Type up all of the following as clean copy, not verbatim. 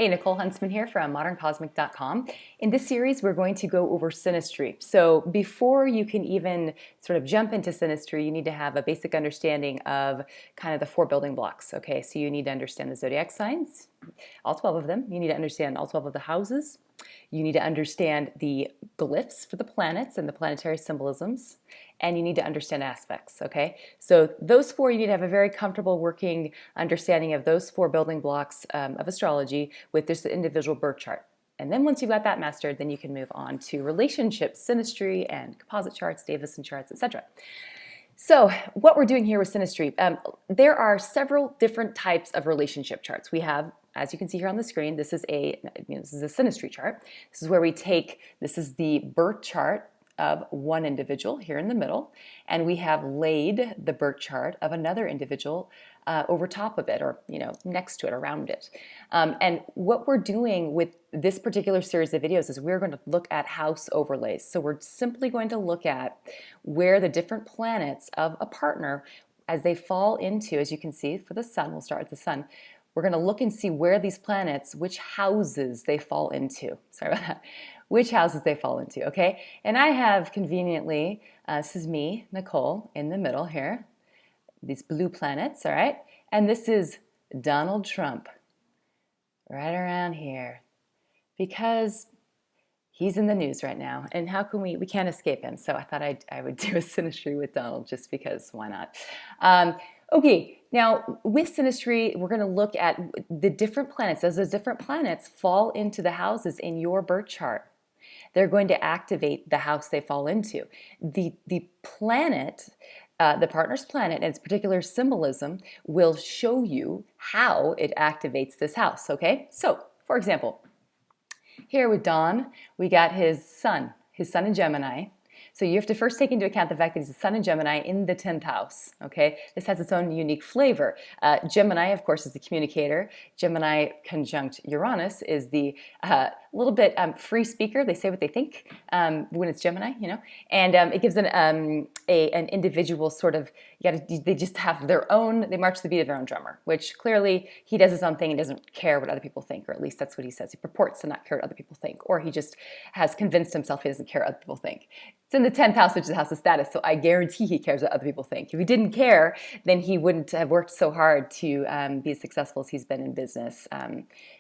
Hey, Nicole Huntsman here from moderncosmic.com. In this series, we're going to go over synastry. So before you can even sort of jump into synastry, you need to have a basic understanding of kind of the four building blocks. Okay, so you need to understand the zodiac signs, all 12 of them. You need to understand all 12 of the houses. You need to understand the glyphs for the planets and the planetary symbolisms, and you need to understand aspects, okay? So those four, you need to have a very comfortable working understanding of those four building blocks of astrology with this individual birth chart. And then once you've got that mastered, then you can move on to relationships, synastry, and composite charts, Davison charts, etc. So what we're doing here with synastry, there are several different types of relationship charts. We have, as you can see here on the screen, this is a synastry chart. This is where we take, this is the birth chart of one individual here in the middle, and we have laid the birth chart of another individual over top of it, or next to it, around it. And what we're doing with this particular series of videos is we're going to look at house overlays. So we're simply going to look at where the different planets of a partner, as they fall into, as you can see for the sun, we'll start with the sun, we're going to look and see where these planets, which houses they fall into. Sorry about that. Which houses they fall into, okay? And I have conveniently, this is me, Nicole, in the middle here, these blue planets, all right? And this is Donald Trump, right around here, because he's in the news right now, and how can we can't escape him. So I thought I would do a synastry with Donald, just because, why not? Okay, now with synastry, we're going to look at the different planets. As those different planets fall into the houses in your birth chart, they're going to activate the house they fall into. The planet, the partner's planet, and its particular symbolism will show you how it activates this house, okay? So, for example, here with Don, we got his sun in Gemini. So you have to first take into account the fact that he's a sun in Gemini in the 10th house, okay? This has its own unique flavor. Gemini, of course, is the communicator. Gemini conjunct Uranus is the little bit free speaker. They say what they think when it's Gemini, and it gives an individual sort of, they just have their own, they march to the beat of their own drummer, which clearly he does his own thing and doesn't care what other people think, or at least that's what he says. He purports to not care what other people think, or he just has convinced himself he doesn't care what other people think. It's in the 10th house, which is the house of status, so I guarantee he cares what other people think. If he didn't care, then he wouldn't have worked so hard to be as successful as he's been in business.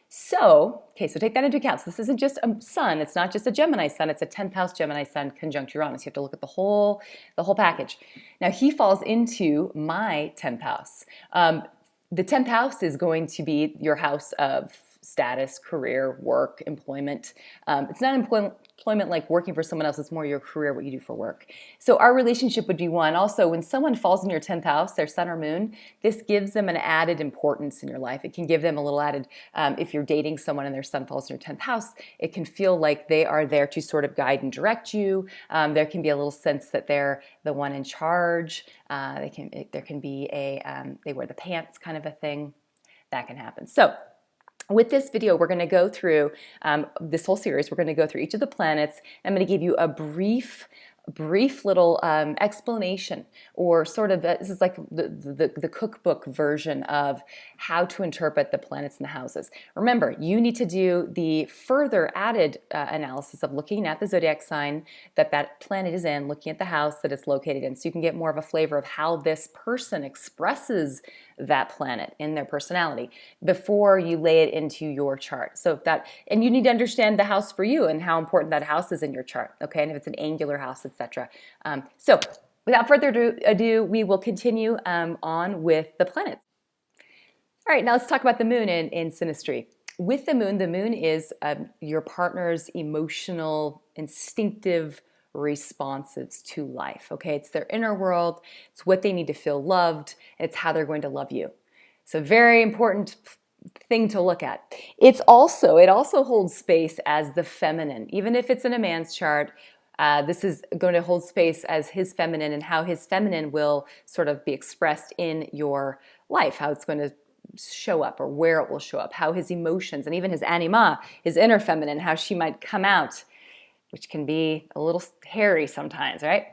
So take that into account. So this isn't just a sun. It's not just a Gemini sun. It's a 10th house Gemini sun conjunct Uranus. You have to look at the whole package. Now, he falls into my 10th house. The 10th house is going to be your house of status, career, work, employment. It's not employment like working for someone else. It's more your career, what you do for work. So our relationship would be one. Also, when someone falls in your 10th house, their sun or moon, this gives them an added importance in your life. It can give them a little added, if you're dating someone and their sun falls in your 10th house, it can feel like they are there to sort of guide and direct you. There can be a little sense that they're the one in charge. There can be they wear the pants kind of a thing. That can happen. So with this video, we're going to go through this whole series. We're going to go through each of the planets. I'm going to give you a brief little explanation, or sort of this is like the cookbook version of how to interpret the planets and the houses. Remember, you need to do the further added analysis of looking at the zodiac sign that planet is in, looking at the house that it's located in, so you can get more of a flavor of how this person expresses that planet in their personality before you lay it into your chart. And you need to understand the house for you and how important that house is in your chart, okay? And if it's an angular house, etc. So without further ado, we will continue on with the planets. All right, now let's talk about the moon in synastry. With the moon is your partner's emotional, instinctive responses to life, okay? It's their inner world, it's what they need to feel loved, and it's how they're going to love you. So very important thing to look at. It also holds space as the feminine. Even if it's in a man's chart, this is going to hold space as his feminine, and how his feminine will sort of be expressed in your life, how it's going to show up, or where it will show up, how his emotions and even his anima, his inner feminine, how she might come out, which can be a little hairy sometimes, right?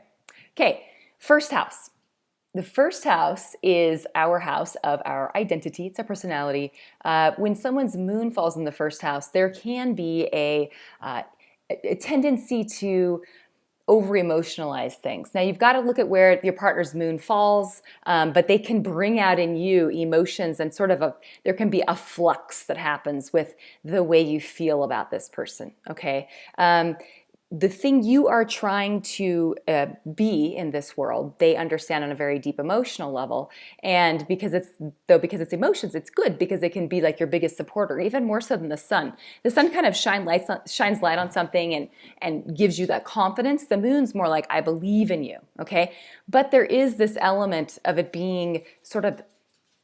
Okay, first house. The first house is our house of our identity. It's our personality. When someone's moon falls in the first house, there can be a tendency to over-emotionalize things. Now you've got to look at where your partner's moon falls, but they can bring out in you emotions and there can be a flux that happens with the way you feel about this person, okay? The thing you are trying to be in this world, they understand on a very deep emotional level. And because it's emotions, it's good because it can be like your biggest supporter, even more so than the sun. The sun kind of shines light on something and gives you that confidence. The moon's more like, I believe in you, okay? But there is this element of it being sort of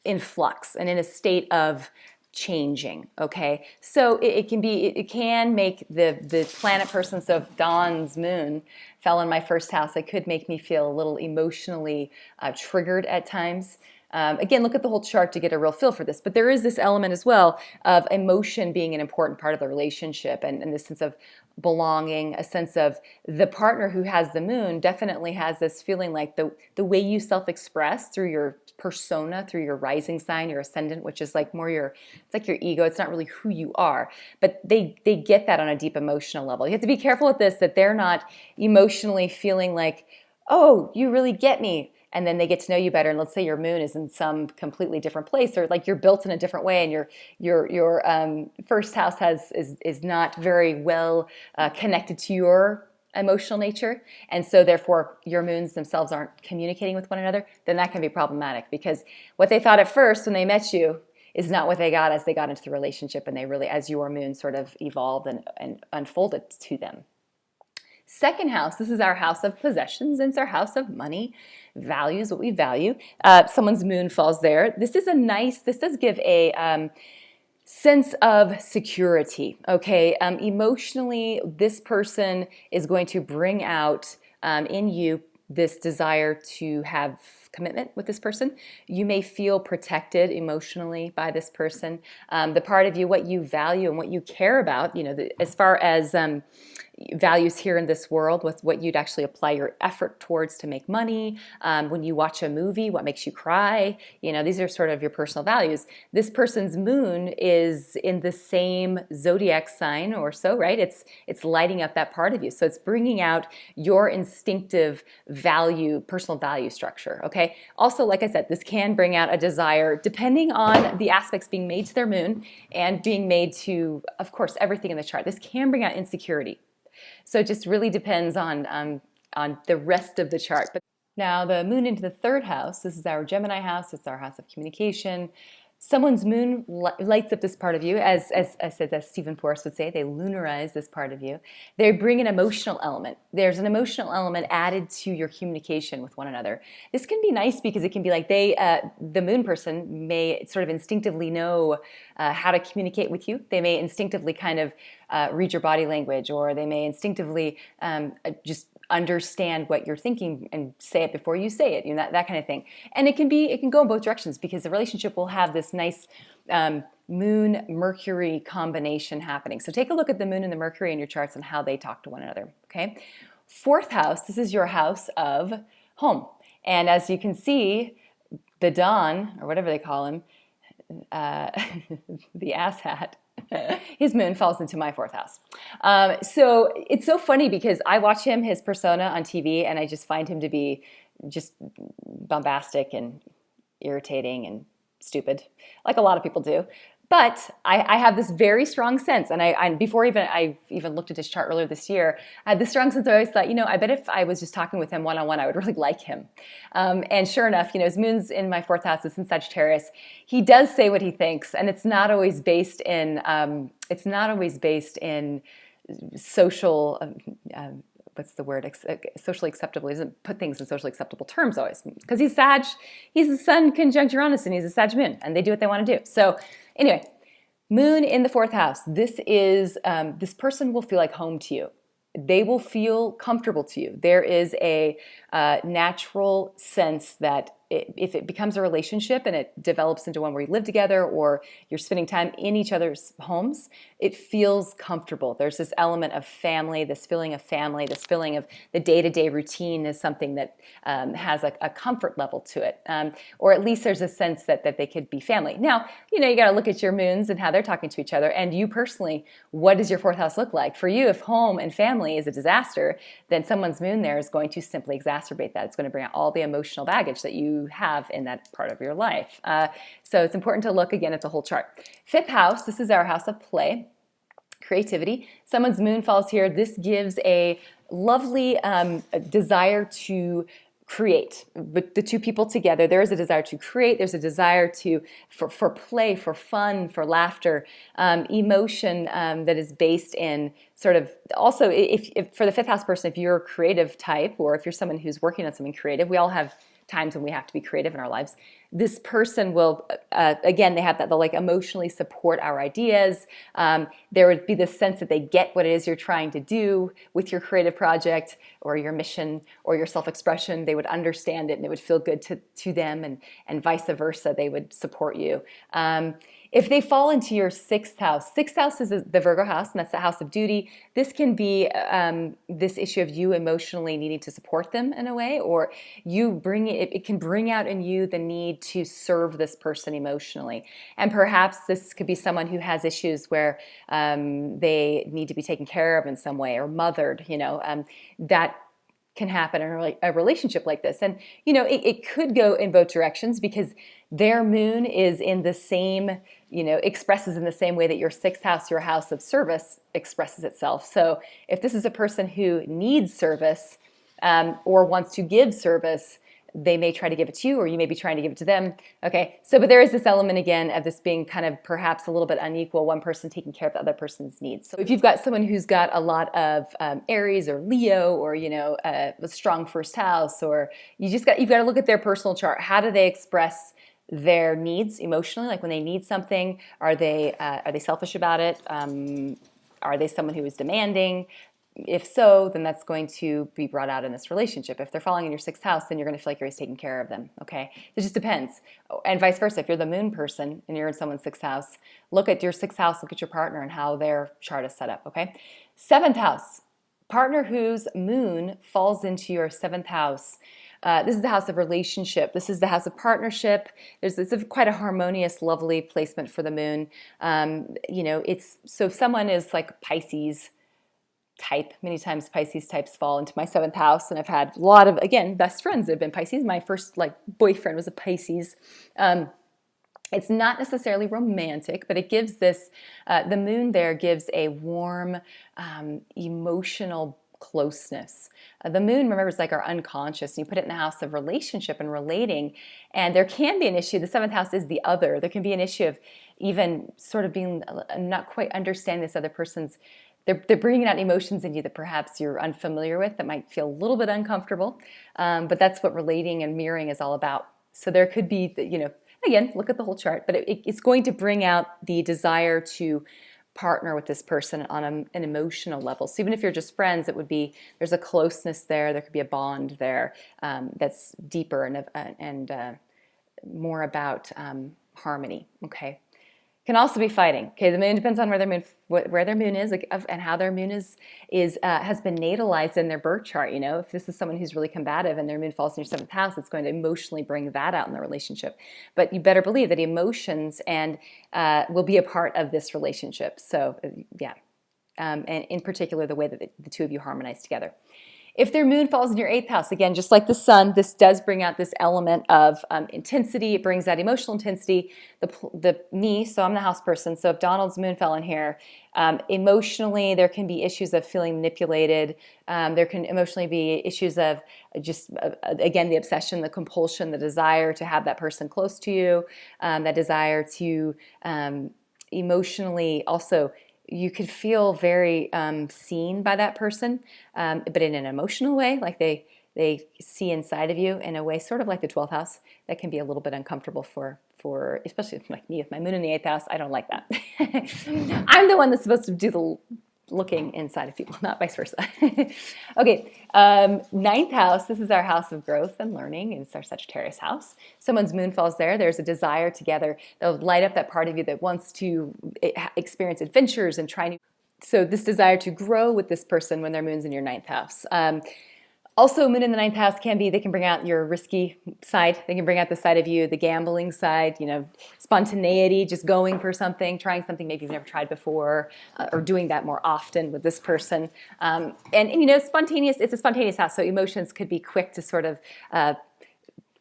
in flux and in a state of changing, okay? So it can make the planet person, so if Dawn's moon fell in my first house, it could make me feel a little emotionally triggered at times. Again, look at the whole chart to get a real feel for this, but there is this element as well of emotion being an important part of the relationship and this sense of belonging, a sense of the partner who has the moon definitely has this feeling like the way you self-express through your persona, through your rising sign, your ascendant, which is like more it's like your ego. It's not really who you are, but they get that on a deep emotional level. You have to be careful with this, that they're not emotionally feeling like, oh, you really get me. And then they get to know you better. And let's say your moon is in some completely different place, or like you're built in a different way, and your first house is not very well connected to your emotional nature, and so therefore your moons themselves aren't communicating with one another. Then that can be problematic, because what they thought at first when they met you is not what they got as they got into the relationship, and they really, as your moon sort of evolved and unfolded to them. Second house, this is our house of possessions, and it's our house of money, values, what we value. Someone's moon falls there. This does give a sense of security, okay? Emotionally, this person is going to bring out in you this desire to have commitment with this person. You may feel protected emotionally by this person. The part of you, what you value and what you care about, as far as values here in this world, with what you'd actually apply your effort towards to make money. When you watch a movie, what makes you cry? These are sort of your personal values. This person's moon is in the same zodiac sign or so, right? It's lighting up that part of you. So it's bringing out your instinctive personal value structure, okay? Also, like I said, this can bring out a desire, depending on the aspects being made to their moon and being made to, of course, everything in the chart. This can bring out insecurity. So it just really depends on the rest of the chart. But now the moon into the third house, this is our Gemini house, it's our house of communication. Someone's moon lights up this part of you, as Stephen Forrest would say, they lunarize this part of you. They bring an emotional element. There's an emotional element added to your communication with one another. This can be nice because it can be like the moon person may sort of instinctively know how to communicate with you. They may instinctively kind of read your body language, or they may instinctively just understand what you're thinking and say it before you say it, that kind of thing. And it can go in both directions, because the relationship will have this nice moon-Mercury combination happening. So take a look at the moon and the Mercury in your charts and how they talk to one another, okay? Fourth house, this is your house of home. And as you can see, the Don, or whatever they call him, the asshat, his moon falls into my fourth house. So it's so funny because I watch his persona on TV, and I just find him to be just bombastic and irritating and stupid, like a lot of people do. But I have this very strong sense, and before I even looked at his chart earlier this year, I had this strong sense. I always thought, I bet if I was just talking with him one-on-one, I would really like him. And sure enough, his moon's in my fourth house. It's in Sagittarius. He does say what he thinks, and it's not always based in social. What's the word? Socially acceptable. He doesn't put things in socially acceptable terms always, because he's Sag. He's the Sun conjunct Uranus, and he's a Sag moon, and they do what they want to do. So anyway, moon in the fourth house. This person will feel like home to you. They will feel comfortable to you. There is a natural sense that if it becomes a relationship and it develops into one where you live together or you're spending time in each other's homes, it feels comfortable. There's this element of family, this feeling of the day-to-day routine is something that has a comfort level to it. Or at least there's a sense that they could be family. Now, you got to look at your moons and how they're talking to each other. And you personally, what does your fourth house look like? For you, if home and family is a disaster, then someone's moon there is going to simply exacerbate that. It's going to bring out all the emotional baggage that you have in that part of your life. So it's important to look again at the whole chart. Fifth house, this is our house of play, creativity. Someone's moon falls here. This gives a lovely desire to create. But the two people together, there is a desire to create. There's a desire for play, for fun, for laughter, emotion that is based in sort of also if for the fifth house person, if you're a creative type or if you're someone who's working on something creative, we all have times when we have to be creative in our lives. This person will, again, they have that, they'll like emotionally support our ideas. There would be this sense that they get what it is you're trying to do with your creative project or your mission or your self-expression. They would understand it and it would feel good to them, and vice versa. They would support you. If they fall into your sixth house is the Virgo house, and that's the house of duty. This can be this issue of you emotionally needing to support them in a way, or you bring it can bring out in you the need to serve this person emotionally. And perhaps this could be someone who has issues where they need to be taken care of in some way or mothered, that can happen in a relationship like this. And, it could go in both directions because their moon is in the same, expresses in the same way that your sixth house, your house of service, expresses itself. So if this is a person who needs service or wants to give service, they may try to give it to you, or you may be trying to give it to them. Okay, but there is this element again of this being kind of perhaps a little bit unequal, one person taking care of the other person's needs. So if you've got someone who's got a lot of Aries or Leo, or a strong first house, or you've got to look at their personal chart. How do they express their needs emotionally? Like when they need something, are they selfish about it? Are they someone who is demanding? If so, then that's going to be brought out in this relationship. If they're falling in your sixth house, then you're going to feel like you're always taking care of them, okay? It just depends. And vice versa. If you're the moon person and you're in someone's sixth house, look at your sixth house, look at your partner and how their chart is set up, okay? Seventh house, partner whose moon falls into your seventh house. This is the house of relationship. This is the house of partnership. It's quite a harmonious, lovely placement for the moon. So if someone is like Pisces type, many times Pisces types fall into my seventh house, and I've had a lot of, again, best friends that have been Pisces. My first boyfriend was a Pisces. It's not necessarily romantic, but it gives this, the moon there gives a warm, emotional closeness. The moon, remember, is like our unconscious, and you put it in the house of relationship and relating, and there can be an issue. The seventh house is the other. There can be an issue of even sort of being not quite understanding this other person's. They're bringing out emotions in you that perhaps you're unfamiliar with, that might feel a little bit uncomfortable, but that's what relating and mirroring is all about. So there could be, again, look at the whole chart, but it's going to bring out the desire to partner with this person on an emotional level. So even if you're just friends, it would be, there's a closeness there, there could be a bond there that's deeper and more about harmony, okay? Can also be fighting. Okay, the moon depends on where their moon is, and how their moon has been natalized in their birth chart. If this is someone who's really combative and their moon falls in your seventh house, it's going to emotionally bring that out in the relationship. But you better believe that emotions will be a part of this relationship. So yeah, and in particular the way that the two of you harmonize together. If their moon falls in your eighth house, again, just like the sun, this does bring out this element of intensity. It brings out emotional intensity. Me, so I'm the house person. So if Donald's moon fell in here, emotionally, there can be issues of feeling manipulated. There can emotionally be issues of just, again, the obsession, the compulsion, the desire to have that person close to you, that desire to emotionally also, you could feel very seen by that person, but in an emotional way, like they see inside of you in a way sort of like the 12th house that can be a little bit uncomfortable for especially like me with my moon in the 8th house. I don't like that. I'm the one that's supposed to do the looking inside of people, not vice versa. Okay, ninth house, this is our house of growth and learning. It's our Sagittarius house. Someone's moon falls there. There's a desire together. They'll light up that part of you that wants to experience adventures and try new. So this desire to grow with this person when their moon's in your ninth house. Also, moon in the ninth house they can bring out your risky side. They can bring out the side of you, the gambling side, spontaneity, just going for something, trying something maybe you've never tried before, or doing that more often with this person. Spontaneous, it's a spontaneous house, so emotions could be quick to sort of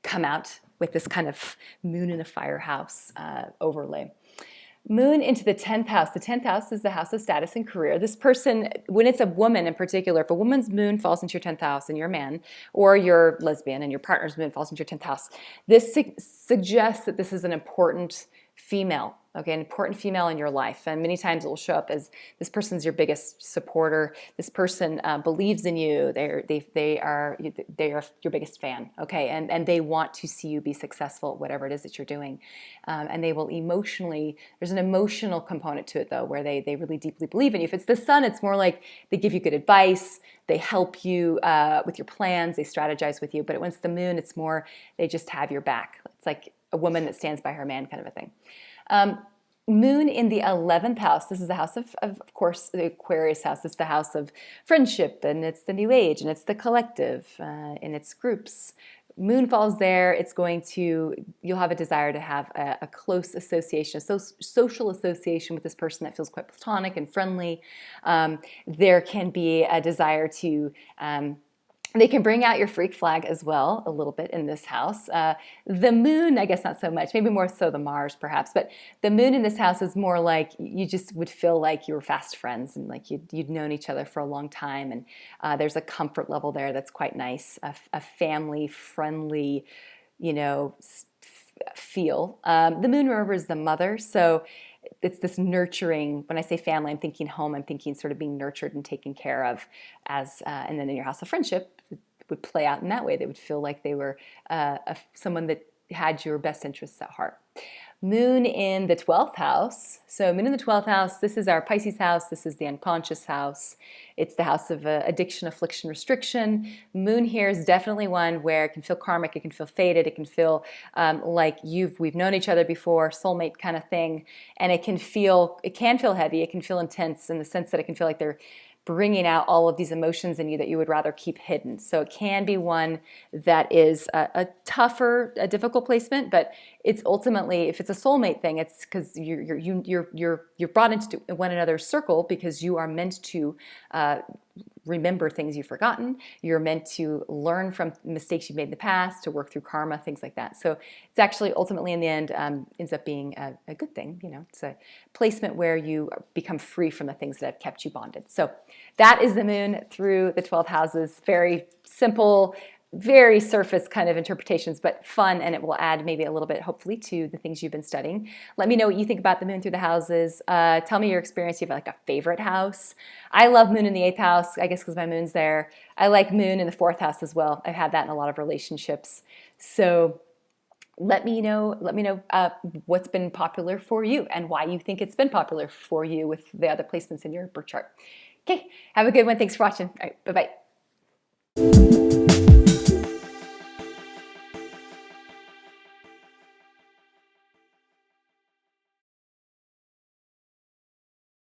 come out with this kind of moon in a fire house overlay. Moon into the 10th house. The 10th house is the house of status and career. This person, when it's a woman in particular, if a woman's moon falls into your 10th house and you're a man, or you're lesbian and your partner's moon falls into your 10th house, this suggests that this is an important female, okay, an important female in your life. And many times it will show up as this person's your biggest supporter. This person believes in you. They are your biggest fan, okay, and they want to see you be successful, whatever it is that you're doing. And they will emotionally, there's an emotional component to it though, where they really deeply believe in you. If it's the sun, it's more like they give you good advice, they help you with your plans, they strategize with you. But when it's the moon, it's more they just have your back. It's like a woman that stands by her man kind of a thing. Moon in the 11th house. This is the house of course, the Aquarius house. It's the house of friendship, and it's the new age, and it's the collective, and it's groups. Moon falls there, you'll have a desire to have a close association, a social association with this person that feels quite platonic and friendly. There can be a desire to they can bring out your freak flag as well a little bit in this house. The moon, I guess not so much, maybe more so the Mars perhaps, but the moon in this house is more like you just would feel like you were fast friends and like you'd known each other for a long time, and there's a comfort level there that's quite nice, a family friendly, feel. The moon, remember, is the mother, so it's this nurturing. When I say family, I'm thinking home. I'm thinking sort of being nurtured and taken care of and then in your house of friendship, it would play out in that way. They would feel like they were someone that had your best interests at heart. Moon in the 12th house. So moon in the 12th house, this is our Pisces house. This is the unconscious house. It's the house of addiction, affliction, restriction. Moon here is definitely one where it can feel karmic, it can feel fated, it can feel like we've known each other before, soulmate kind of thing. And it can feel heavy, it can feel intense in the sense that it can feel like they're bringing out all of these emotions in you that you would rather keep hidden. So it can be one that is a difficult placement, but it's ultimately, if it's a soulmate thing, it's because you're brought into one another's circle because you are meant to remember things you've forgotten. You're meant to learn from mistakes you've made in the past, to work through karma, things like that. So it's actually ultimately in the end ends up being a good thing. It's a placement where you become free from the things that have kept you bonded. So that is the moon through the 12 houses. Very simple, very surface kind of interpretations, but fun, and it will add maybe a little bit, hopefully, to the things you've been studying. Let me know what you think about the moon through the houses. Tell me your experience. You have like a favorite house. I love moon in the 8th house, I guess because my moon's there. I like moon in the 4th house as well. I've had that in a lot of relationships. So let me know what's been popular for you and why you think it's been popular for you with the other placements in your birth chart. Okay, have a good one. Thanks for watching. All right, bye-bye.